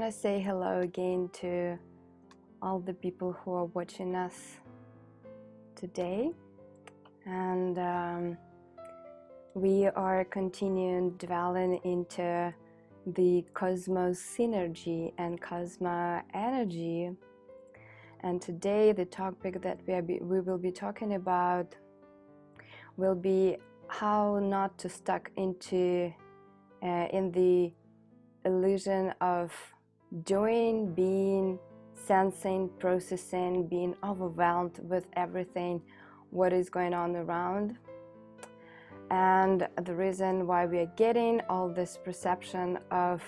to say hello again to all the people who are watching us today, and we are continuing dwelling into the CosmoEnergy and CosmoEnergy. And today the topic that we will be talking about will be how not to stuck into in the illusion of doing, being, sensing, processing, being overwhelmed with everything what is going on around. And the reason why we are getting all this perception of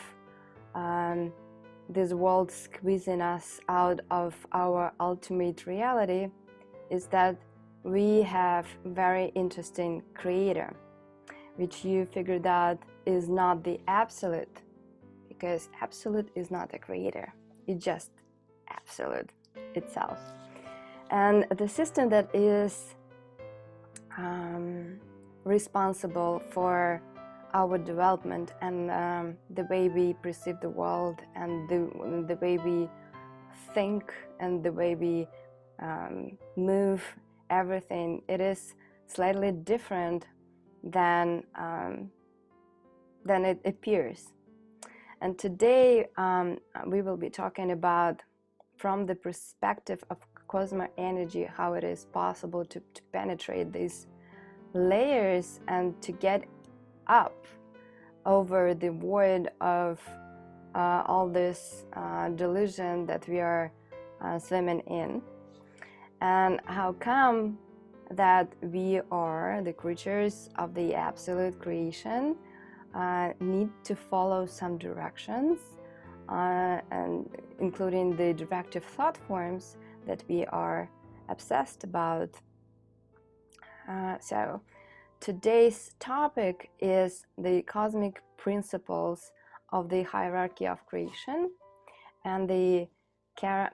this world squeezing us out of our ultimate reality is that we have very interesting creator, which you figured out is not the absolute, because absolute is not a creator, it's just absolute itself. And the system that is responsible for our development and the way we perceive the world and the way we think and the way we move everything, it is slightly different than it appears. And today we will be talking about, from the perspective of CosmoEnergy, how it is possible to penetrate these layers and to get up over the void of all this delusion that we are swimming in, and how come that we are the creatures of the absolute creation, need to follow some directions, and including the directive thought forms that we are obsessed about. So today's topic is the cosmic principles of the hierarchy of creation and the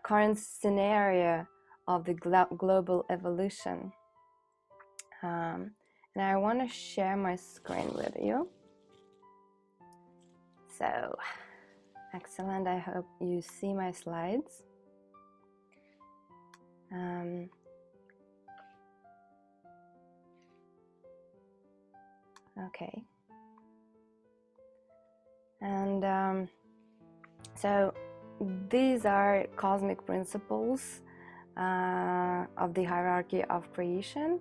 current scenario of the global evolution. And I want to share my screen with you. So, excellent. I hope you see my slides. Okay. And so these are cosmic principles of the hierarchy of creation,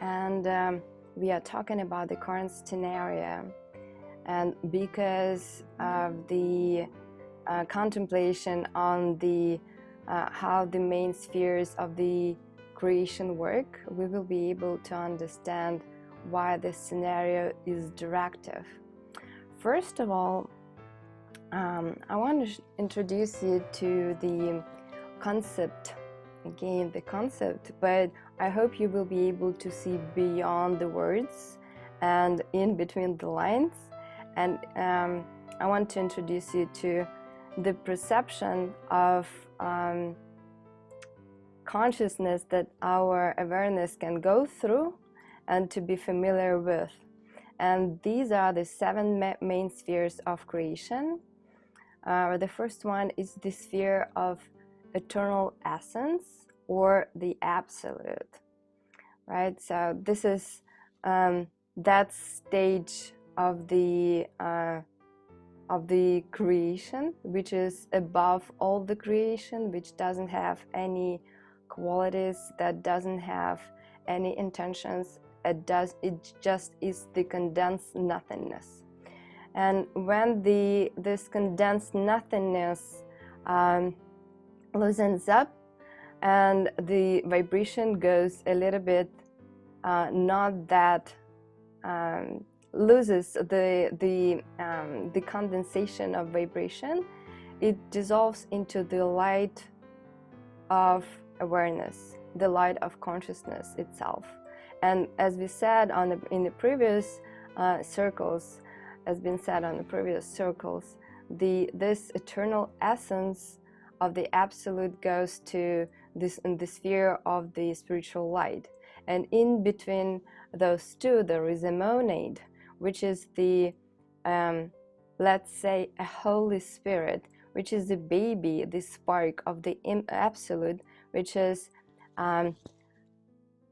and we are talking about the current scenario. And because of the contemplation on the how the main spheres of the creation work, we will be able to understand why this scenario is directive. First of all, I want to introduce you to the concept, again the concept, but I hope you will be able to see beyond the words and in between the lines. And I want to introduce you to the perception of consciousness that our awareness can go through and to be familiar with. And these are the 7 main spheres of creation. The first one is the sphere of eternal essence, or the absolute, right? So this is that stage of the creation, which is above all the creation, which doesn't have any qualities, that doesn't have any intentions. It just is the condensed nothingness. And when this condensed nothingness loosens up and the vibration goes a little bit not that loses the condensation of vibration, it dissolves into the light of awareness, the light of consciousness itself. And as we said in the previous circles, has been said on the previous circles, this eternal essence of the absolute goes to in the sphere of the spiritual light, and in between those two there is a monad, which is the let's say a Holy Spirit, which is the baby, the spark of the absolute, which is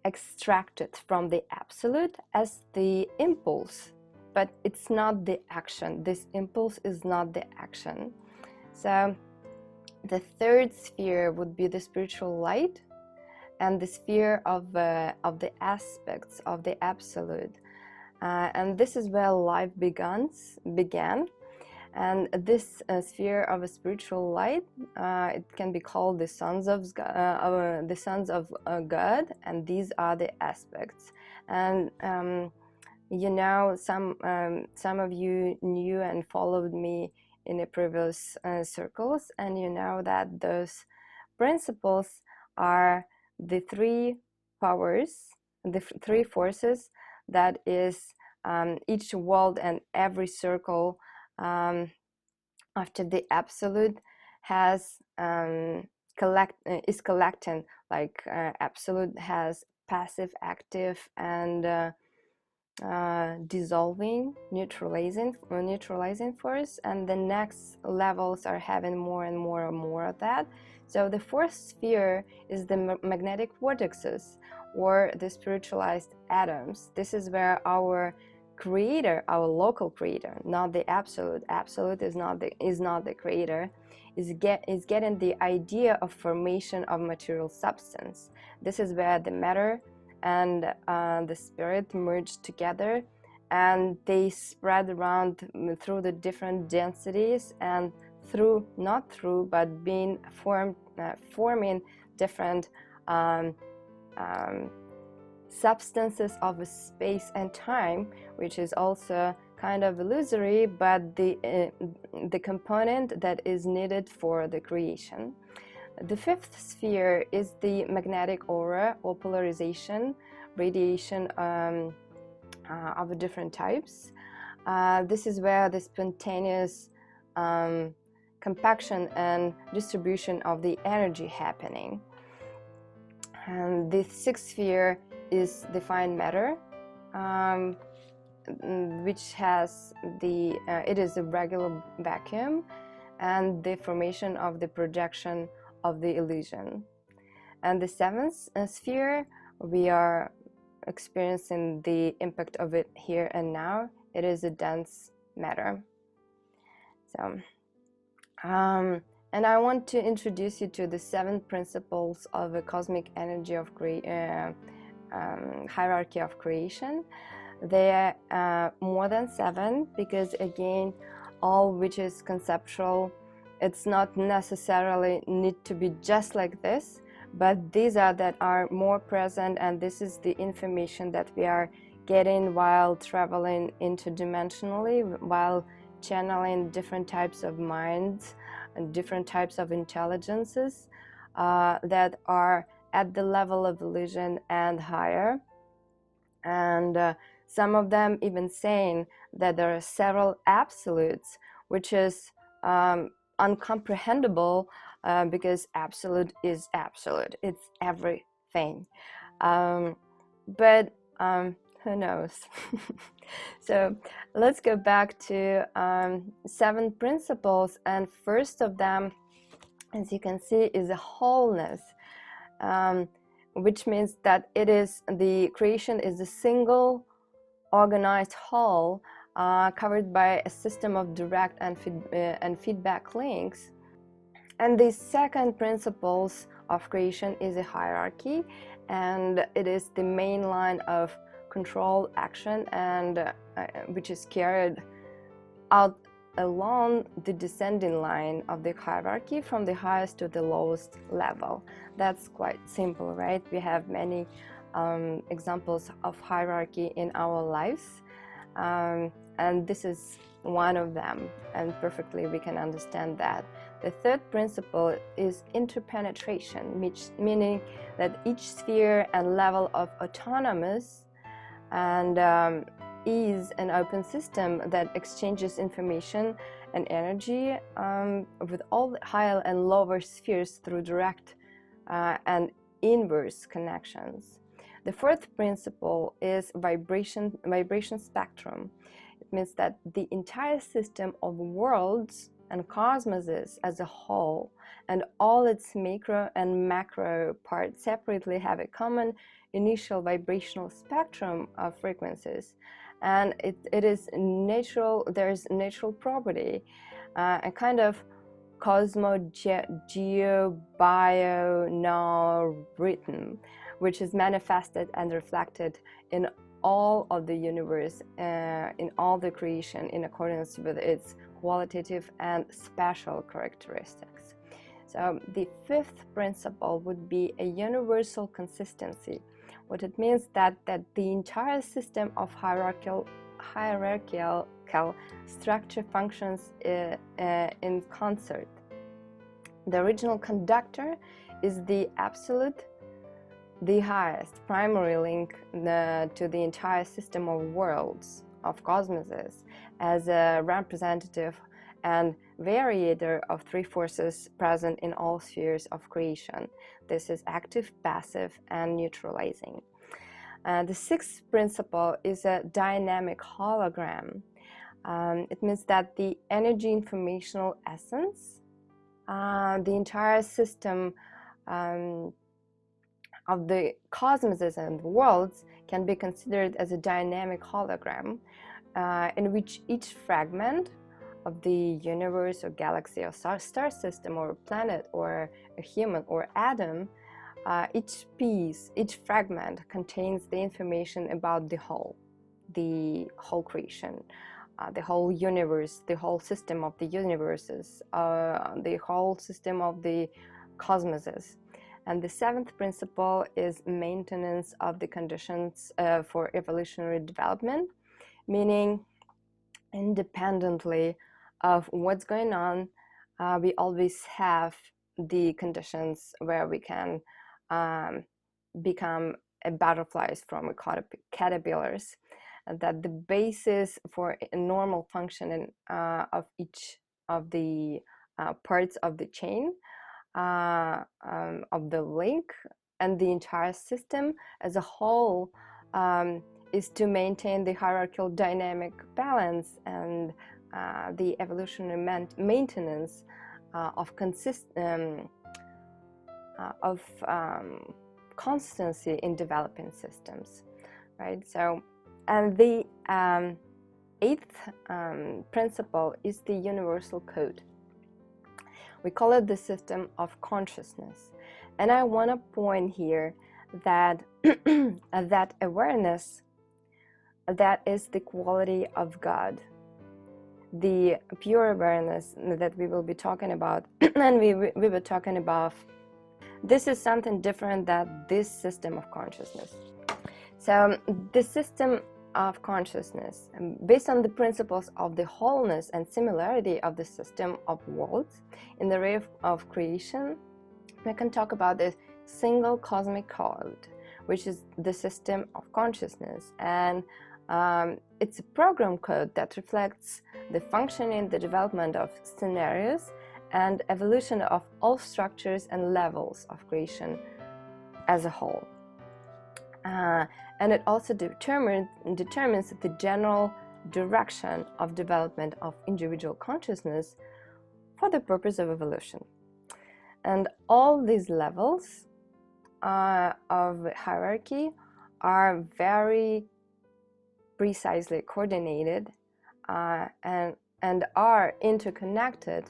extracted from the absolute as the impulse, but it's not the action. This impulse is not the action. So the third sphere would be the spiritual light and the sphere of the aspects of the absolute. And this is where life began. And this sphere of a spiritual light, it can be called the sons of God, and these are the aspects. And you know, some of you knew and followed me in the previous circles, and you know that those principles are the three powers, the three forces that is each world and every circle after the absolute has is collecting, like absolute has passive, active, and dissolving, neutralizing force, and the next levels are having more and more and more of that. So the fourth sphere is the magnetic vortexes, or the spiritualized atoms. This is where our creator, our local creator, not the absolute is not the creator, is getting the idea of formation of material substance. This is where the matter and the spirit merge together, and they spread around through the different densities, and but being forming different substances of space and time, which is also kind of illusory, but the component that is needed for the creation. The fifth sphere is the magnetic aura, or polarization, radiation of different types. This is where the spontaneous compaction and distribution of the energy happening. And the sixth sphere is the fine matter, which has it is a regular vacuum, and the formation of the projection of the illusion. And the seventh sphere, we are experiencing the impact of it here and now. It is a dense matter. So and I want to introduce you to the 7 principles of a cosmic energy of hierarchy of creation. They are more than 7, because again, all which is conceptual, it's not necessarily need to be just like this, but these are that are more present, and this is the information that we are getting while traveling interdimensionally, while channeling different types of minds and different types of intelligences that are at the level of illusion and higher. And some of them even saying that there are several absolutes, which is uncomprehendable, because absolute is absolute, it's everything, but who knows. So let's go back to 7 principles, and first of them, as you can see, is a wholeness, which means that it is the creation is a single organized whole, covered by a system of direct and feedback links. And the second principles of creation is a hierarchy, and it is the main line of control, action, and which is carried out along the descending line of the hierarchy from the highest to the lowest level. That's quite simple, right? We have many examples of hierarchy in our lives, and this is one of them, and perfectly we can understand that. The third principle is interpenetration, meaning that each sphere and level of autonomous and is an open system that exchanges information and energy with all the higher and lower spheres through direct and inverse connections. The fourth principle is vibration spectrum. It means that the entire system of worlds and cosmoses as a whole, and all its micro and macro parts separately have a common initial vibrational spectrum of frequencies, and it is natural. There's natural property, a kind of cosmo-geo-bio-no-rhythm, which is manifested and reflected in all of the universe, in all the creation, in accordance with its qualitative and spatial characteristics. So the fifth principle would be a universal consistency. What it means that the entire system of hierarchical structure functions in concert. The original conductor is the absolute, the highest primary link to the entire system of worlds, of cosmoses, as a representative and variator of three forces present in all spheres of creation. This is active, passive, and neutralizing. The sixth principle is a dynamic hologram. It means that the energy informational essence, the entire system of the cosmoses and the worlds can be considered as a dynamic hologram, in which each fragment of the universe or galaxy or star system or planet or a human or atom, each piece, each fragment contains the information about the whole creation, the whole universe, the whole system of the universes, the whole system of the cosmoses. And the seventh principle is maintenance of the conditions for evolutionary development, meaning independently of what's going on, we always have the conditions where we can become butterflies from caterpillars, that the basis for a normal functioning of each of the parts of the chain, of the link, and the entire system as a whole is to maintain the hierarchical dynamic balance and the evolutionary maintenance of constancy in developing systems, right? So, and the eighth principle is the universal code. We call it the system of consciousness, and I want to point here that that awareness, that is the quality of God, the pure awareness that we will be talking about and we were talking about. This is something different than this system of consciousness. So the system of consciousness, based on the principles of the wholeness and similarity of the system of worlds in the ray of creation, we can talk about this single cosmic code, which is the system of consciousness, and it's a program code that reflects the functioning, the development of scenarios and evolution of all structures and levels of creation as a whole. And it also determines the general direction of development of individual consciousness for the purpose of evolution. And all these levels of hierarchy are very precisely coordinated and are interconnected,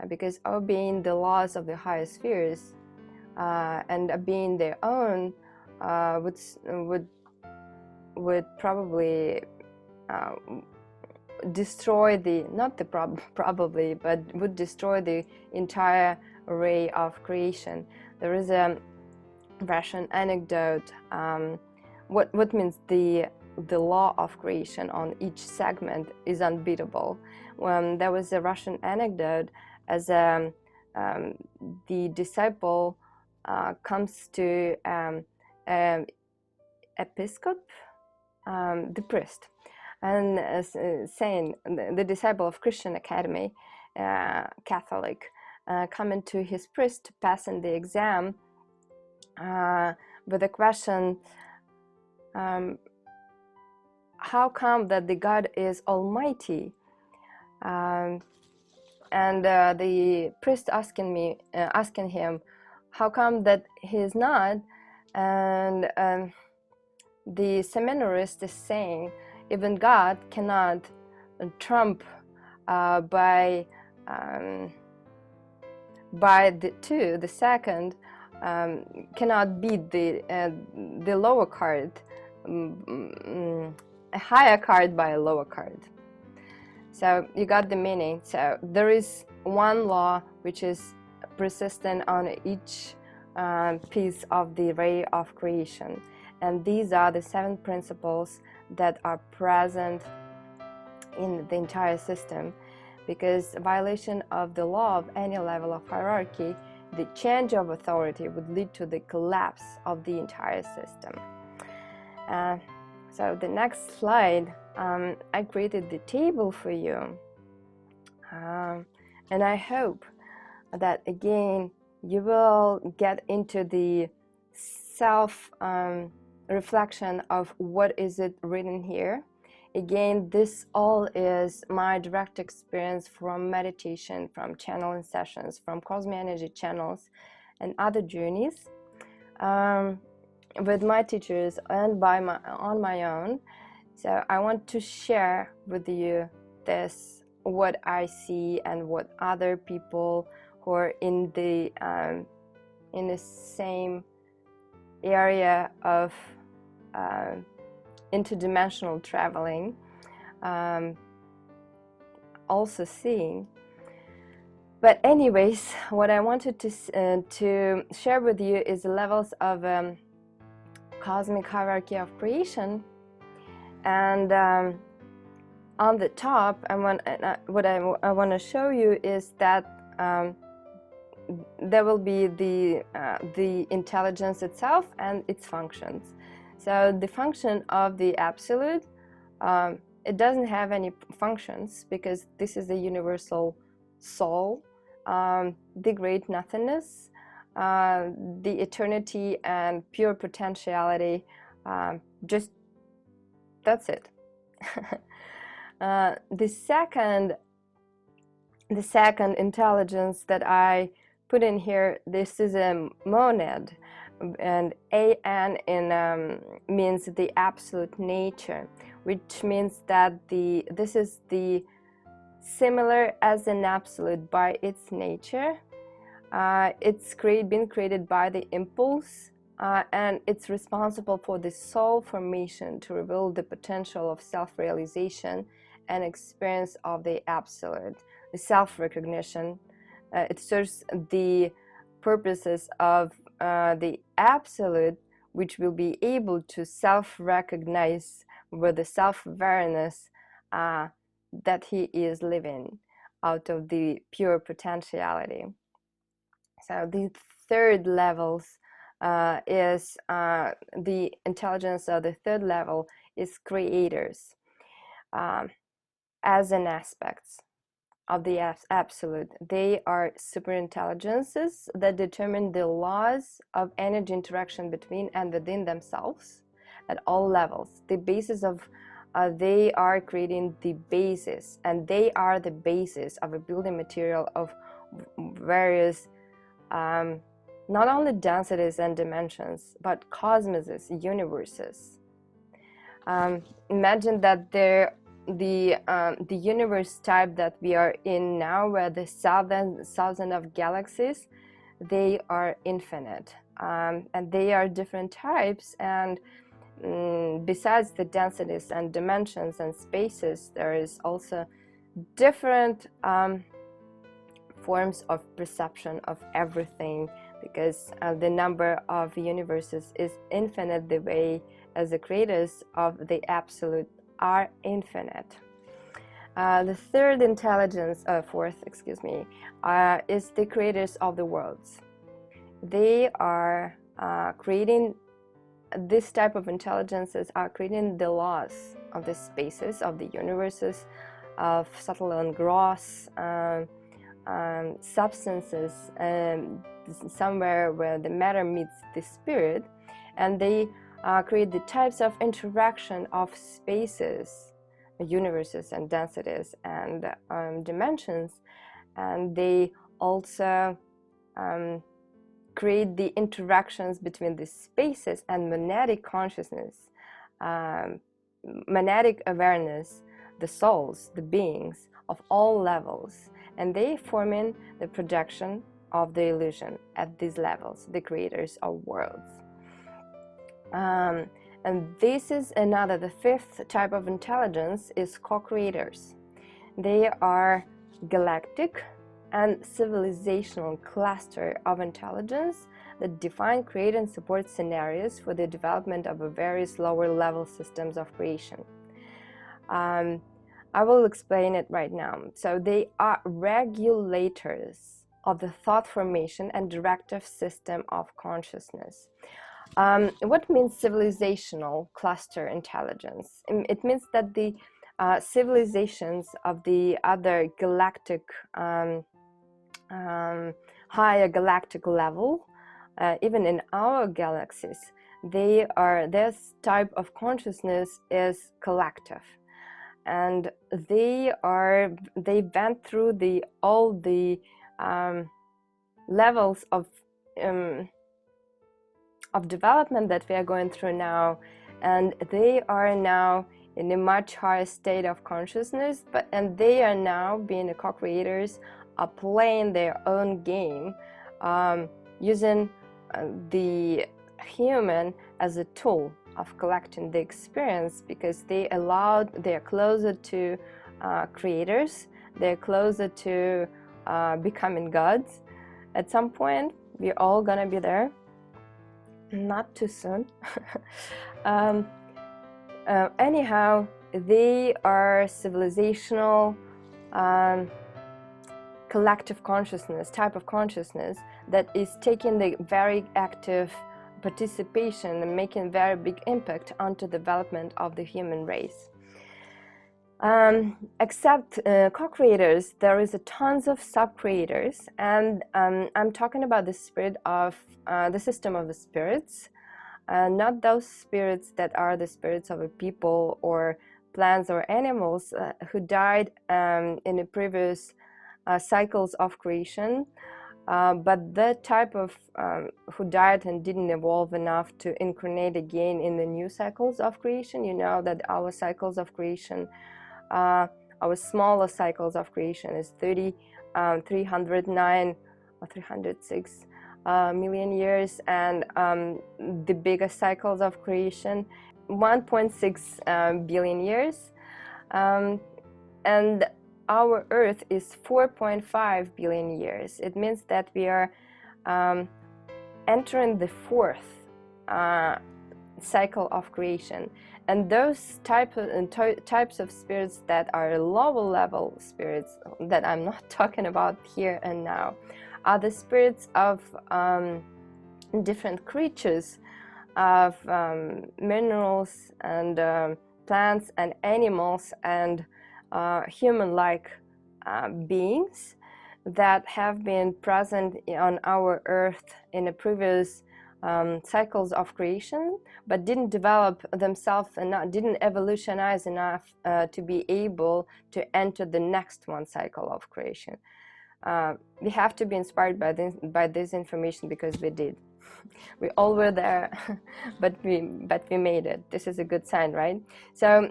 because obeying the laws of the higher spheres and obeying their own would probably destroy would destroy the entire array of creation. There is a Russian anecdote. What means the law of creation on each segment is unbeatable. There was a Russian anecdote as the disciple comes to episcop, the priest, and saying, the disciple of Christian Academy, Catholic, coming to his priest to pass in the exam with a question, how come that the God is almighty? And and the priest asking him, how come that he's not? And the seminarist is saying, even God cannot trump by the second, cannot beat the lower card, a higher card by a lower card. So you got the meaning. So there is one law which is persistent on each piece of the ray of creation, and these are the 7 principles that are present in the entire system. Because violation of the law of any level of hierarchy, the change of authority would lead to the collapse of the entire system. So the next slide, I created the table for you, and I hope that again you will get into the self reflection of what is it written here. Again, this all is my direct experience from meditation, from channeling sessions, from CosmoEnergy channels and other journeys with my teachers and on my own. So I want to share with you this, what I see and what other people who are in the same area of interdimensional traveling also seeing. But anyways, what I wanted to share with you is the levels of cosmic hierarchy of creation. And on the top, what I want to show you is that there will be the intelligence itself and its functions. So the function of the absolute, it doesn't have any functions, because this is the universal soul, the great nothingness, the eternity and pure potentiality. Just that's it. The second intelligence that I put in here, this is a monad, and an means the absolute nature, which means that this is the similar as an absolute by its nature. It's been created by the impulse, and it's responsible for the soul formation to reveal the potential of self-realization and experience of the absolute, the self-recognition. It serves the purposes of the absolute, which will be able to self-recognize with the self-awareness that he is living out of the pure potentiality. So the third levels is the intelligence of the third level is creators as an aspect of the absolute. They are super intelligences that determine the laws of energy interaction between and within themselves at all levels. The basis of they are creating the basis, and they are the basis of a building material of various not only densities and dimensions, but cosmoses, universes. Imagine that the universe type that we are in now, where the thousand of galaxies, they are infinite, and they are different types. And besides the densities and dimensions and spaces, there is also different forms of perception of everything, because the number of universes is infinite, the way as the creators of the absolute are infinite. The third intelligence, is the creators of the worlds. They are creating, this type of intelligences are creating the laws of the spaces, of the universes, of subtle and gross substances, somewhere where the matter meets the spirit, and they create the types of interaction of spaces, universes and densities and dimensions. and they also create the interactions between the spaces and monadic consciousness, monadic awareness, the souls, the beings of all levels, and they form in the projection of the illusion at these levels, the creators of worlds. And this is another, the fifth type of intelligence is co-creators. They are galactic and civilizational cluster of intelligence that define, create, and support scenarios for the development of various lower level systems of creation. I will explain it right now. So they are regulators of the thought formation and directive system of consciousness. What means civilizational cluster intelligence? It means that the civilizations of the other galactic, higher galactic level, even in our galaxies, this type of consciousness is collective, and they went through all the levels of development that we are going through now, and they are now in a much higher state of consciousness, and they are now being the co-creators, are playing their own game, using the human as a tool of collecting the experience, because they are closer to creators, they're closer to becoming gods. At some point, we're all gonna be there. Not too soon. Anyhow, they are civilizational, collective consciousness, type of consciousness that is taking the very active participation and making very big impact onto the development of the human race. Except co-creators, there is a tons of sub-creators, and I'm talking about the spirit of the system of the spirits, not those spirits that are the spirits of a people or plants or animals who died in the previous cycles of creation, but the type of who died and didn't evolve enough to incarnate again in the new cycles of creation. You know that our cycles of creation, our smaller cycles of creation is 309 or 306 million years, and the biggest cycles of creation 1.6 billion years, and our Earth is 4.5 billion years. It means that we are entering the fourth cycle of creation, and those types of spirits that are lower level spirits that I'm not talking about here and now are the spirits of different creatures, of minerals and plants and animals and human-like beings that have been present on our Earth in the previous cycles of creation, but didn't develop themselves and didn't evolutionize enough to be able to enter the next one cycle of creation. We have to be inspired by this information, because we did. We all were there, but we made it. This is a good sign, right? So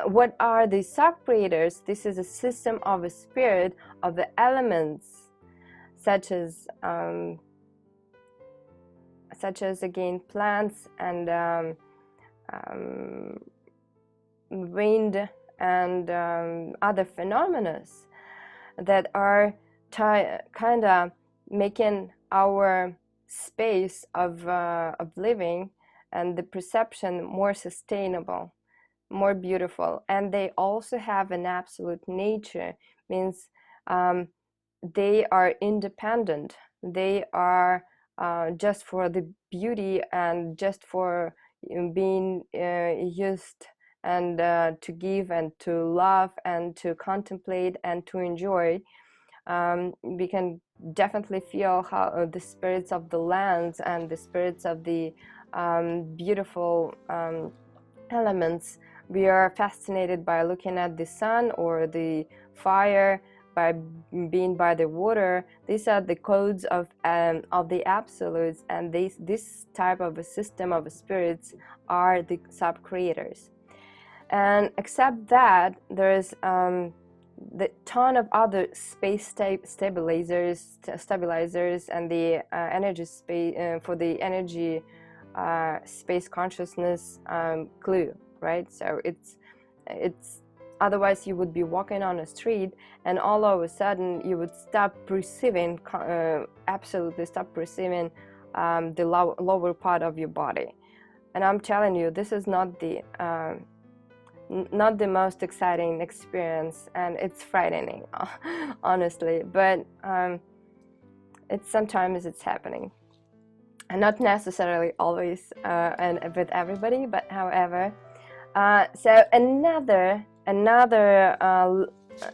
what are the sub-creators? This is a system of a spirit of the elements, such as again plants and wind and other phenomena that are kind of making our space of living and the perception more sustainable, more beautiful. And they also have an absolute nature, means they are independent. They are just for the beauty and just for being used, and to give and to love and to contemplate and to enjoy. We can definitely feel how the spirits of the lands and the spirits of the beautiful elements. We are fascinated by looking at the sun or the fire, by being by the water. These are the codes of the absolutes, and this type of a system of spirits are the sub-creators. And except that, there is the ton of other space stabilizers, and the energy space for the energy space consciousness clue, right? So it's otherwise you would be walking on a street and all of a sudden you would stop perceiving, absolutely stop perceiving the lower part of your body. And I'm telling you, this is not the most exciting experience, and it's frightening, honestly, but sometimes it's happening, and not necessarily always and with everybody, but however. So another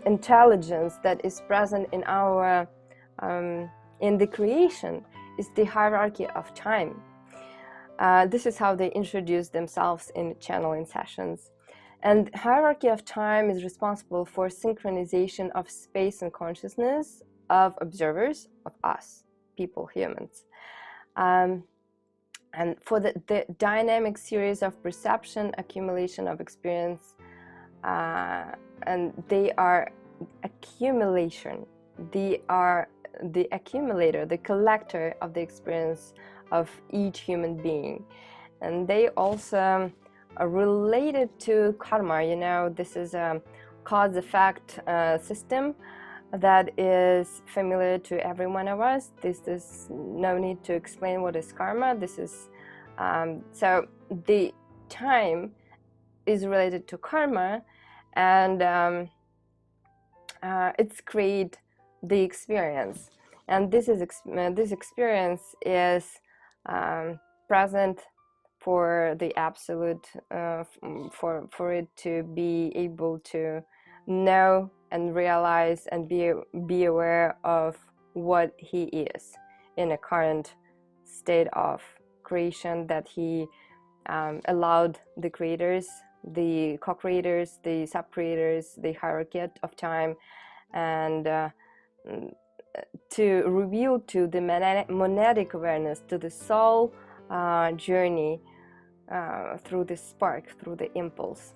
intelligence that is present in our in the creation is the hierarchy of time. This is how they introduce themselves in channeling sessions. And hierarchy of time is responsible for synchronization of space and consciousness of observers, of us, people, humans. And for the dynamic series of perception, accumulation of experience, and they are accumulation. They are the accumulator, the collector of the experience of each human being. And they also are related to karma. You know, this is a cause-effect system that is familiar to every one of us. This is no need to explain what is karma. This is so the time is related to karma, and it's create the experience, and this experience is present for the absolute, for it to be able to know and realize and be aware of what he is in a current state of creation that he allowed the creators, the co-creators, the sub-creators, the hierarchy of time, and to reveal to the monadic awareness, to the soul journey through the spark, through the impulse.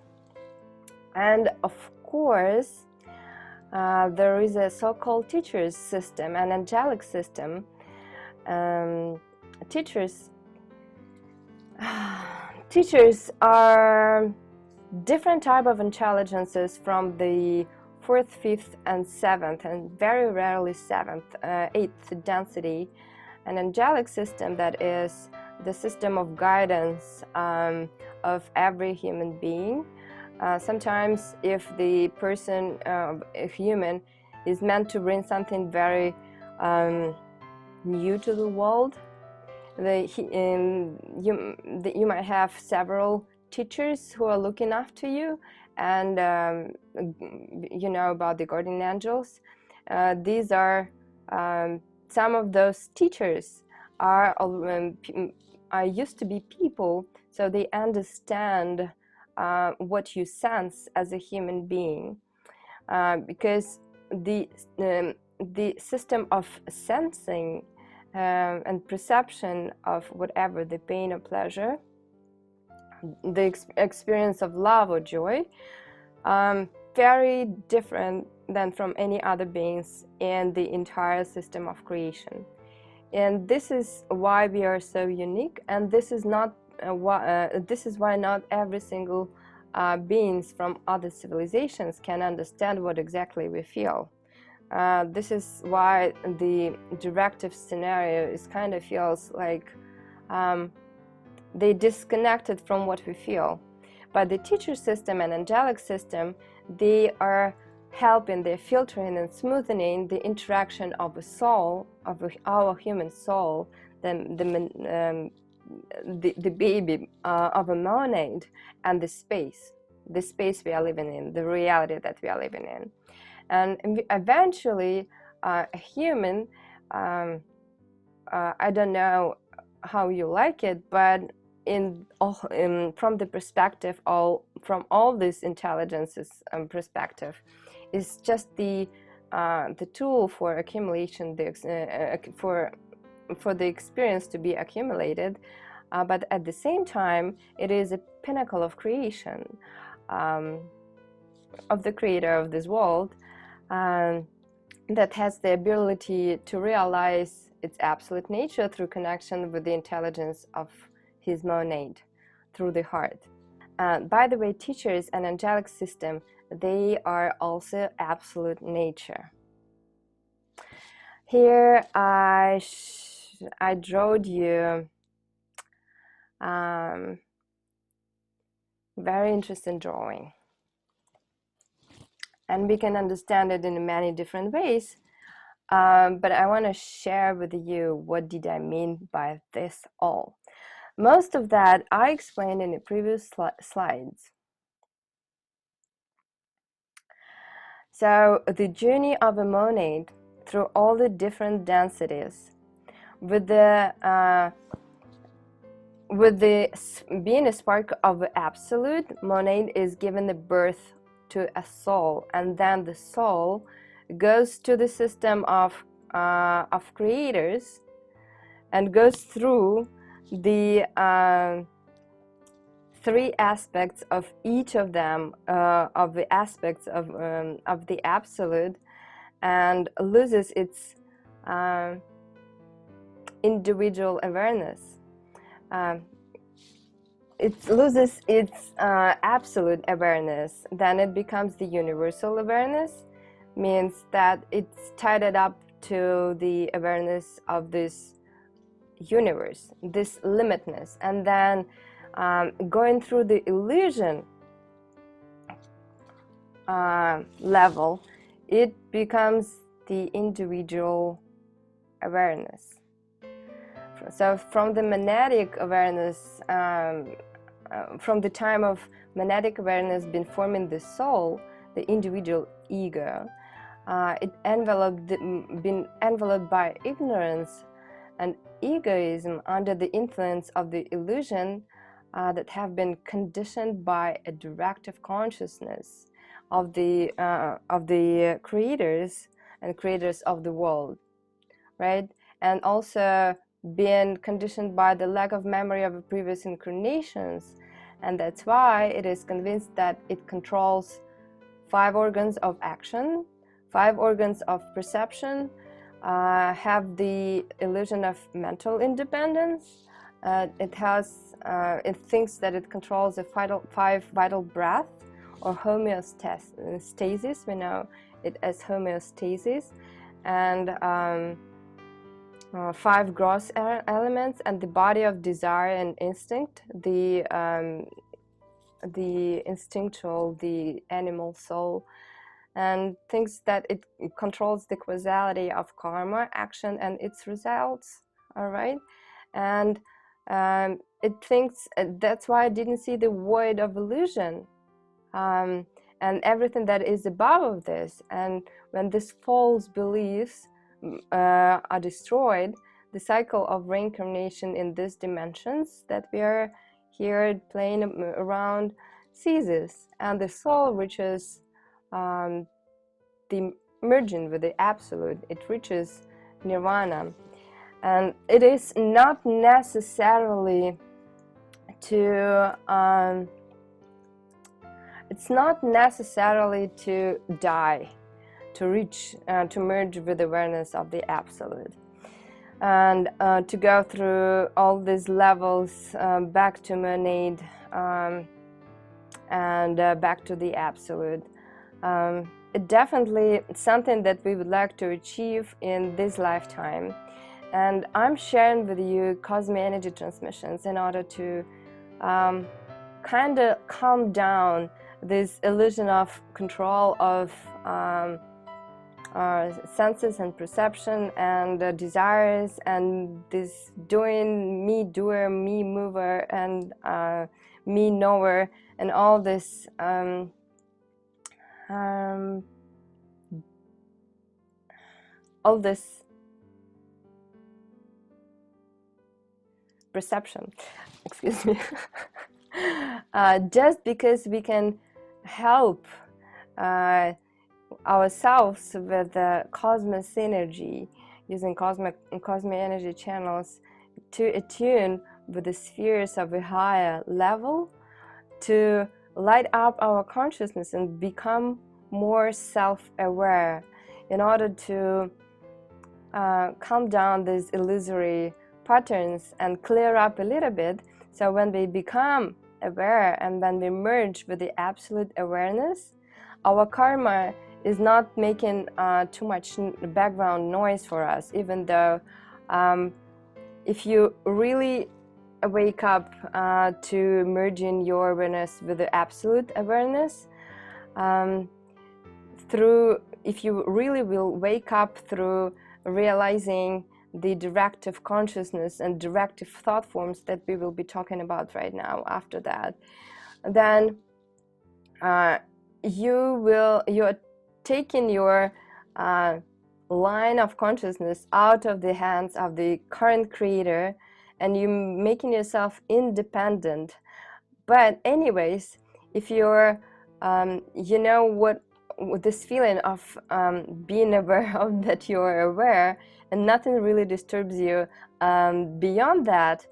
And of course, there is a so-called teachers system, an angelic system. Teachers are different type of intelligences from the 4th, 5th, and 7th, and very rarely 7th, 8th density. An angelic system that is the system of guidance of every human being. Sometimes if the person, a human, is meant to bring something very new to the world, you might have several teachers who are looking after you, and you know about the guardian angels. These are some of those teachers are used to be people, so they understand what you sense as a human being, because the system of sensing and perception of whatever, the pain or pleasure, the experience of love or joy, very different than from any other beings in the entire system of creation. And this is why we are so unique, and this is not this is why not every single beings from other civilizations can understand what exactly we feel. This is why the directive scenario is kind of feels like they disconnected from what we feel. But the teacher system and angelic system, they are helping, they're filtering and smoothing the interaction of a soul, of our human soul, the baby of a monad, and the space we are living in, the reality that we are living in. And eventually a human, I don't know how you like it, but from the perspective, from all these intelligences perspective, is just the the tool for accumulation, for the experience to be accumulated, but at the same time it is a pinnacle of creation, of the creator of this world, that has the ability to realize its absolute nature through connection with the intelligence of his monad, through the heart. By the way, teachers and angelic system, they are also absolute nature. Here I drawed you very interesting drawing, and we can understand it in many different ways, but I want to share with you what did I mean by this all. Most of that I explained in the previous slides. So the journey of a monad through all the different densities, with the being a spark of the absolute, monad is given the birth to a soul, and then the soul goes to the system of creators and goes through the three aspects of each of them, of the aspects of the absolute, and loses its individual awareness. It loses its absolute awareness. Then it becomes the universal awareness, means that it's tied up to the awareness of this universe, this limitness, and then going through the illusion level, it becomes the individual awareness. So from the monadic awareness, from the time of monadic awareness been forming the soul, the individual ego, it been enveloped by ignorance and egoism under the influence of the illusion that have been conditioned by a directive consciousness of the creators and creators of the world, right? And also been conditioned by the lack of memory of previous incarnations, and that's why it is convinced that it controls 5 organs of action, 5 organs of perception, have the illusion of mental independence. It thinks that it controls the 5 vital breath, or homeostasis. We know it as homeostasis, and 5 gross elements, and the body of desire and instinct, the instinctual, the animal soul, and thinks that it controls the causality of karma, action, and its results. All right, and it thinks that's why I didn't see the void of illusion, and everything that is above of this. And when these false beliefs are destroyed, the cycle of reincarnation in these dimensions that we are here playing around ceases, and the soul reaches the merging with the absolute. It reaches nirvana, and it is not necessarily to it's not necessarily to die to reach, to merge with awareness of the absolute, and to go through all these levels back to monad, and back to the absolute. It definitely something that we would like to achieve in this lifetime, and I'm sharing with you CosmoEnergy transmissions in order to kind of calm down this illusion of control of senses and perception and desires, and this doing, me doer, me mover, and me knower, and all this perception, excuse me, just because we can help ourselves with the CosmoEnergy, using CosmoEnergy channels to attune with the spheres of a higher level, to light up our consciousness and become more self-aware in order to calm down these illusory patterns and clear up a little bit. So when we become aware and when we merge with the absolute awareness, our karma is not making too much background noise for us, even though if you really wake up to merging your awareness with the absolute awareness, if you really will wake up through realizing the directive consciousness and directive thought forms that we will be talking about right now after that, then you're taking your line of consciousness out of the hands of the current creator, and you're making yourself independent. But anyways, if you're you know what this feeling of being aware of that you're aware and nothing really disturbs you beyond that,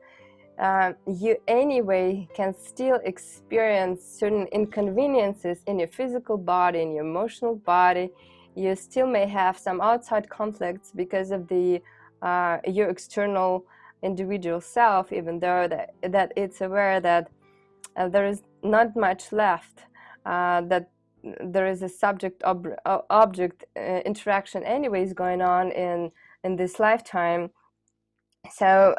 you anyway can still experience certain inconveniences in your physical body, in your emotional body. You still may have some outside conflicts because of the your external individual self, even though that it's aware that there is not much left, that there is a subject-object interaction anyways going on in this lifetime. So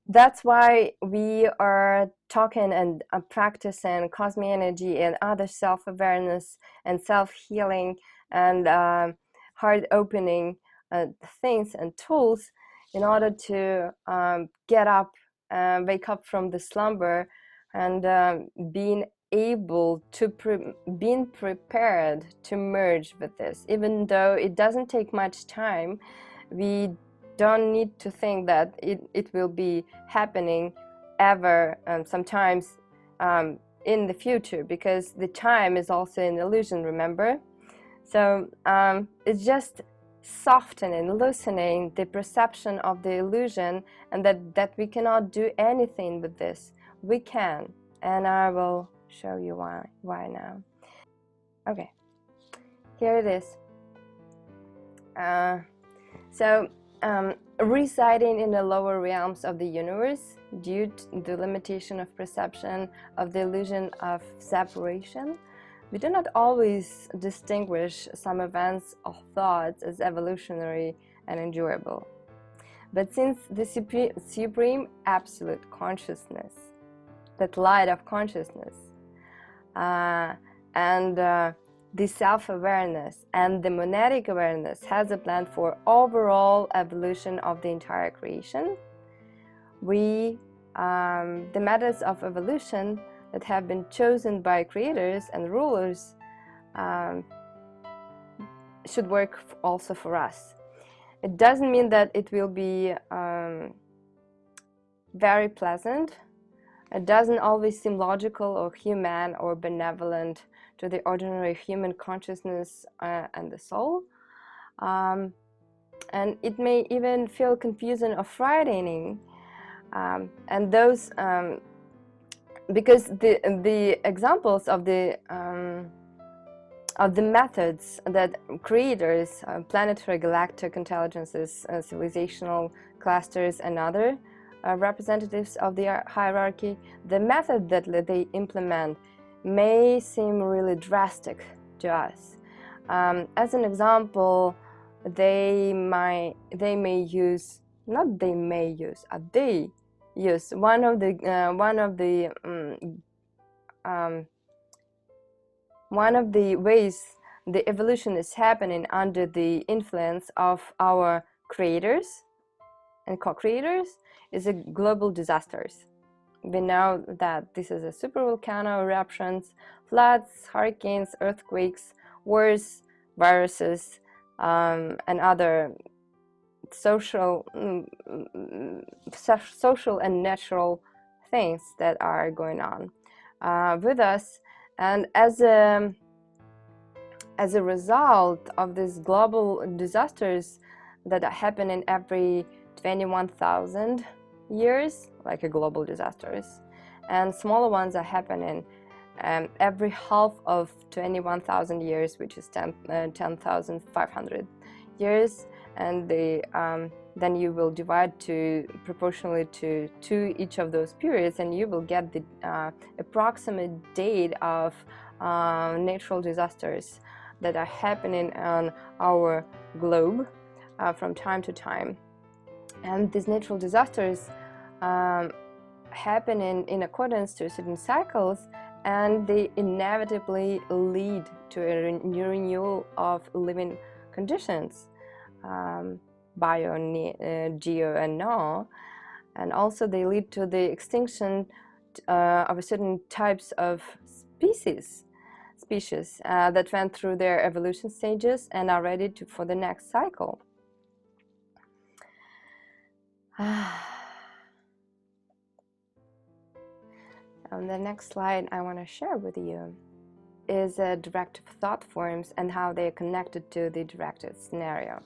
that's why we are talking and practicing CosmoEnergy and other self-awareness and self-healing and heart-opening things and tools in order to get up, wake up from the slumber, and being able to being prepared to merge with this. Even though it doesn't take much time, we don't need to think that it will be happening ever, sometimes in the future, because the time is also an illusion, remember? So it's just softening, loosening the perception of the illusion, and that we cannot do anything with this. We can, and I will show you why now. Okay, here it is. Residing in the lower realms of the universe due to the limitation of perception of the illusion of separation, we do not always distinguish some events or thoughts as evolutionary and endurable. But since the supreme absolute consciousness, that light of consciousness, the self-awareness and the monadic awareness has a plan for overall evolution of the entire creation, the methods of evolution that have been chosen by creators and rulers should work also for us. It doesn't mean that it will be very pleasant. It doesn't always seem logical or human or benevolent to the ordinary human consciousness and the soul. And it may even feel confusing or frightening. And those, because the examples of the methods that creators, planetary galactic intelligences, civilizational clusters, and other representatives of the hierarchy, the method that they implement may seem really drastic to us. As an example, they use one of the ways the evolution is happening under the influence of our creators and co-creators is a global disasters. We know that this is a supervolcano eruptions, floods, hurricanes, earthquakes, wars, viruses, and other social and natural things that are going on with us. And as a as a result of these global disasters that happen in every 21,000 years, like a global disasters, and smaller ones are happening every half of 21,000 years, which is 10,500 years, and then you will divide proportionally to each of those periods, and you will get the approximate date of natural disasters that are happening on our globe from time to time. And these natural disasters happen in accordance to certain cycles, and they inevitably lead to a renewal of living conditions, bio, geo, and no, and also they lead to the extinction of certain types of species that went through their evolution stages and are ready for the next cycle. On the next slide I want to share with you is directive thought forms and how they are connected to the directive scenario.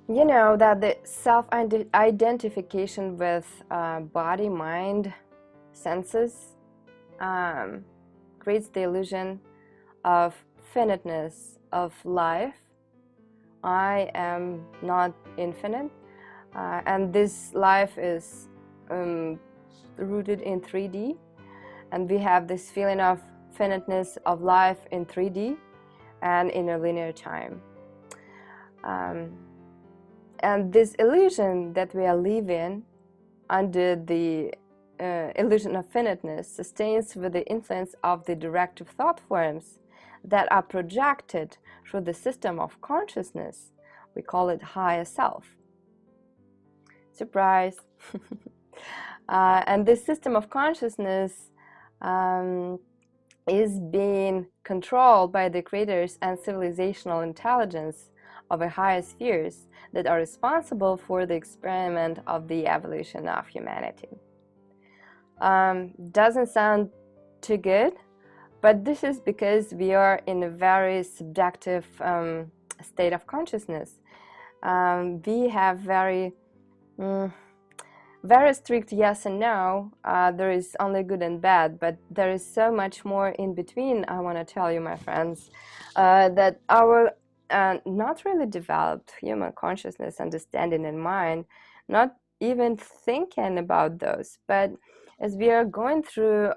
You know that the self-identification with body, mind, senses creates the illusion of finiteness of life. I am not infinite, and this life is rooted in 3D, and we have this feeling of finiteness of life in 3D and in a linear time. And this illusion that we are living under the illusion of finiteness sustains with the influence of the directive thought forms that are projected through the system of consciousness. We call it higher self. Surprise! And this system of consciousness is being controlled by the creators and civilizational intelligence of the higher spheres that are responsible for the experiment of the evolution of humanity. Doesn't sound too good, but this is because we are in a very subjective state of consciousness. We have very strict yes and no. There is only good and bad, but there is so much more in between. I want to tell you, my friends, that our not really developed human consciousness, understanding, and mind, not even thinking about those, but as we are going through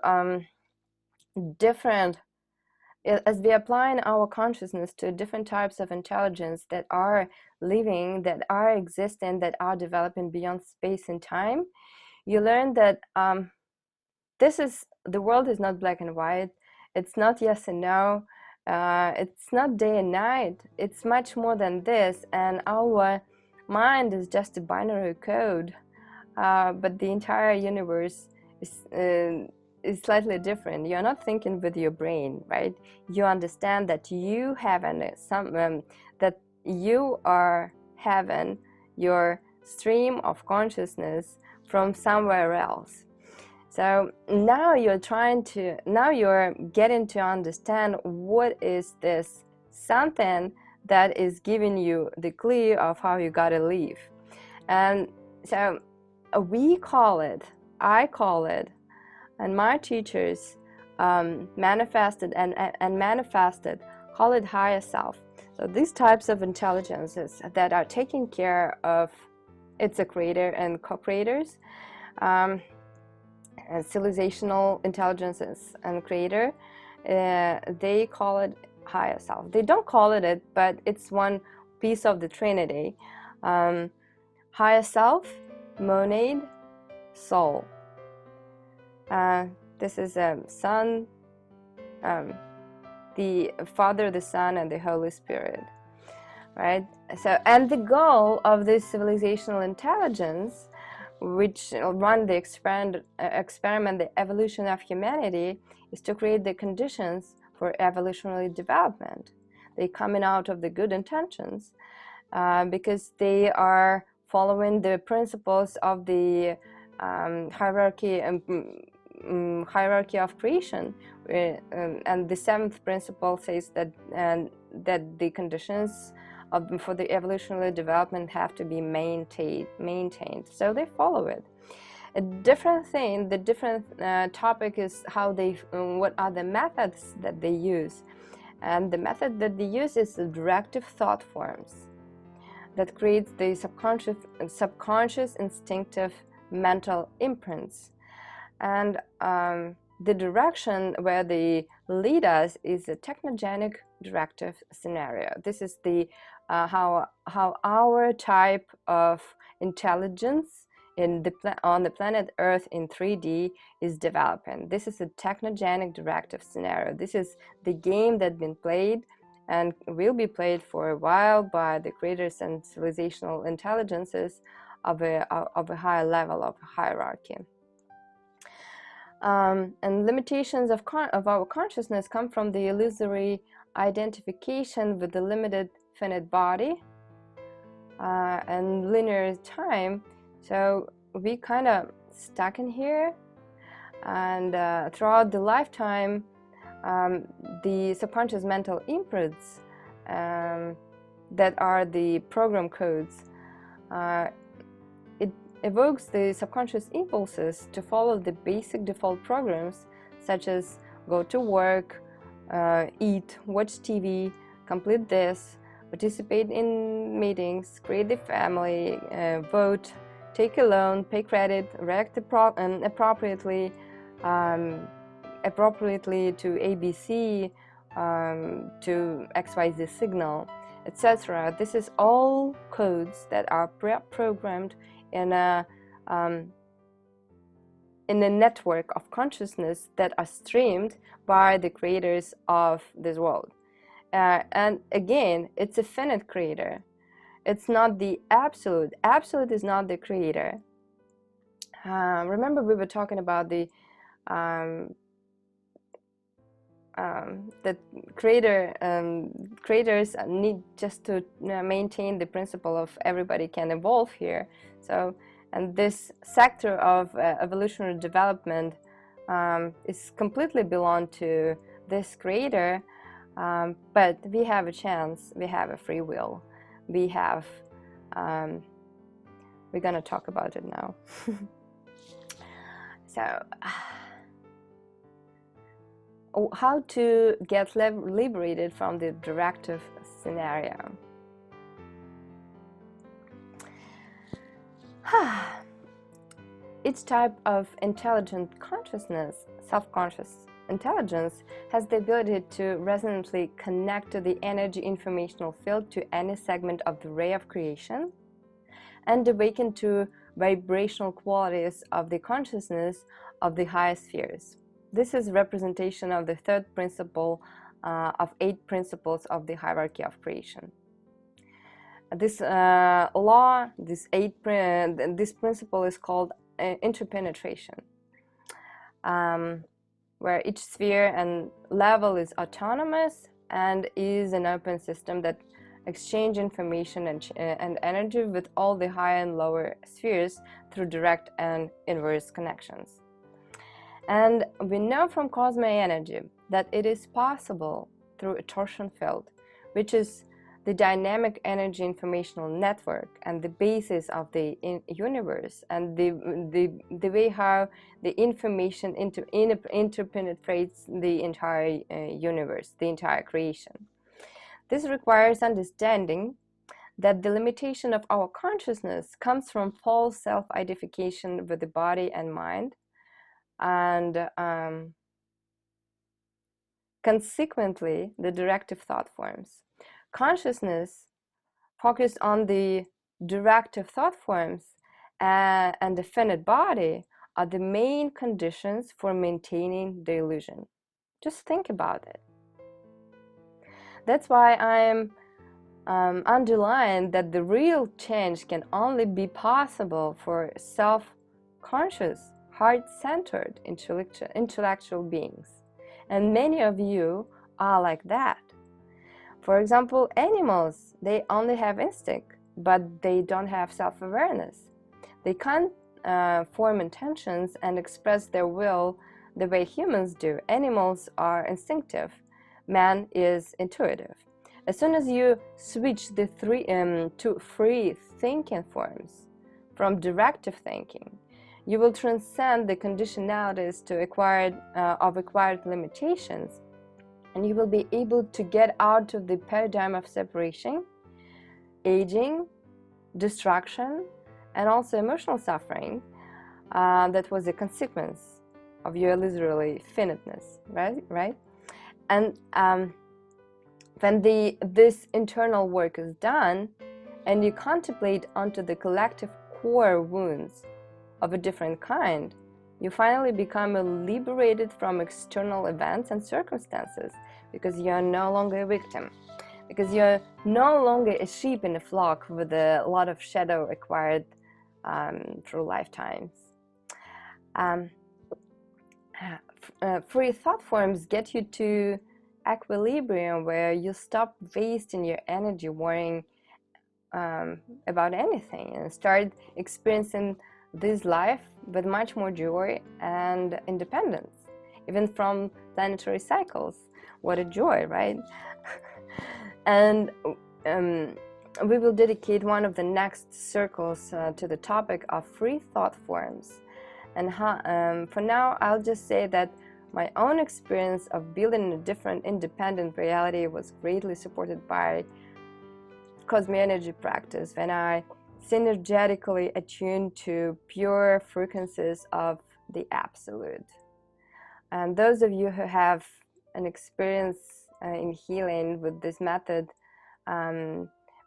as we are applying our consciousness to different types of intelligence that are living, that are existing, that are developing beyond space and time, you learn that the world is not black and white. It's not yes and no. It's not day and night. It's much more than this, and our mind is just a binary code, but the entire universe is slightly different. You're not thinking with your brain, right? You understand that you have that you are having your stream of consciousness from somewhere else. So now you're getting to understand what is this something that is giving you the clue of how you gotta live. And so I call it, and my teachers manifested call it higher self. So these types of intelligences that are taking care of, it's a creator and co-creators, and civilizational intelligences and creator, they call it higher self. They don't call it, but it's one piece of the Trinity. Higher self, monad, soul. This is a Son, the Father, the Son, and the Holy Spirit, right? So, and the goal of this civilizational intelligence, which run the experiment, the evolution of humanity, is to create the conditions for evolutionary development. They're coming out of the good intentions because they are following the principles of the hierarchy of creation, and the seventh principle says that that the conditions for the evolutionary development have to be maintained. So they follow it. A different thing, the different topic is how they, what are the methods that they use. And the method that they use is the directive thought forms that creates the subconscious instinctive mental imprints. And the direction where they lead us is a technogenic directive scenario. This is the how our type of intelligence on the planet Earth in 3D is developing. This is a technogenic directive scenario. This is the game that's been played and will be played for a while by the creators and civilizational intelligences of a higher level of hierarchy. And limitations of our consciousness come from the illusory identification with the limited finite body and linear time. So we kind of stuck in here, and throughout the lifetime, the subconscious mental imprints that are the program codes, it evokes the subconscious impulses to follow the basic default programs, such as go to work, eat, watch TV, complete this, participate in meetings, create a family, vote, take a loan, pay credit, react appropriately to ABC, to XYZ signal, etc. This is all codes that are programmed in a network of consciousness that are streamed by the creators of this world. And again, it's a finite creator. It's not the absolute. Absolute is not the creator. Remember, we were talking about the creators need just to maintain the principle of everybody can evolve here. So, and this sector of evolutionary development is completely belong to this creator, but we have a chance. We have a free will. We have, we're gonna talk about it now. So, how to get liberated from the directive scenario? Each type of intelligent consciousness, self-conscious intelligence, has the ability to resonantly connect to the energy informational field to any segment of the ray of creation and awaken to vibrational qualities of the consciousness of the higher spheres. This is representation of the third principle of 8 principles of the hierarchy of creation. This law, this principle is called interpenetration, where each sphere and level is autonomous and is an open system that exchange information and energy with all the higher and lower spheres through direct and inverse connections. And we know from CosmoEnergy that it is possible through a torsion field, which is the dynamic energy informational network and the basis of the universe, and the way how the information interpenetrates the entire universe, the entire creation. This requires understanding that the limitation of our consciousness comes from false self-identification with the body and mind, and consequently the directive thought forms. Consciousness focused on the directive thought forms and the finite body are the main conditions for maintaining the illusion. Just think about it. That's why I'm underlying that the real change can only be possible for self-conscious, heart-centered intellectual beings. And many of you are like that. For example, animals, they only have instinct. but they don't have self-awareness. They can't form intentions and express their will the way humans do. Animals are instinctive. Man is intuitive. As soon as you switch the to free thinking forms from directive thinking, you will transcend the conditionalities to acquired limitations, and you will be able to get out of the paradigm of separation, aging, destruction, and also emotional suffering that was a consequence of your literally finiteness, right? And when this internal work is done, and you contemplate onto the collective core wounds of a different kind, you finally become liberated from external events and circumstances, because you are no longer a victim, because you're no longer a sheep in a flock with a lot of shadow acquired through lifetimes. Free thought forms get you to equilibrium, where you stop wasting your energy worrying about anything and start experiencing this life with much more joy and independence, even from planetary cycles. What a joy, right? And we will dedicate one of the next circles to the topic of free thought forms. And for now, I'll just say that my own experience of building a different independent reality was greatly supported by CosmoEnergy practice, when I synergetically attuned to pure frequencies of the Absolute. And those of you who have an experience in healing with this method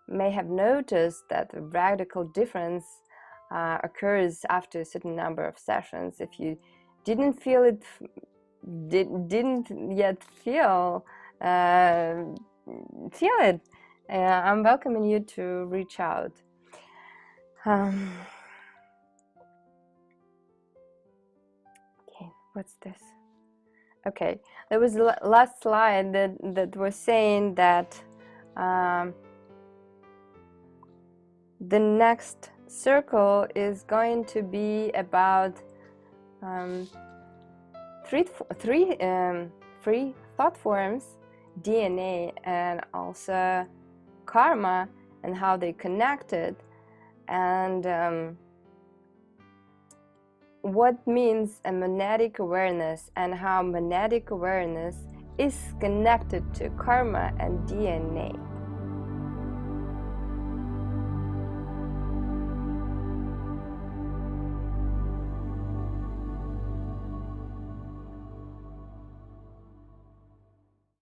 may have noticed that a radical difference occurs after a certain number of sessions. If you didn't feel it, didn't yet feel it, I'm welcoming you to reach out. Okay, what's this? Okay, there was the last slide that was saying that the next circle is going to be about three free thought forms, DNA, and also karma, and how they connected, and what means a monadic awareness, and how monadic awareness is connected to karma and DNA.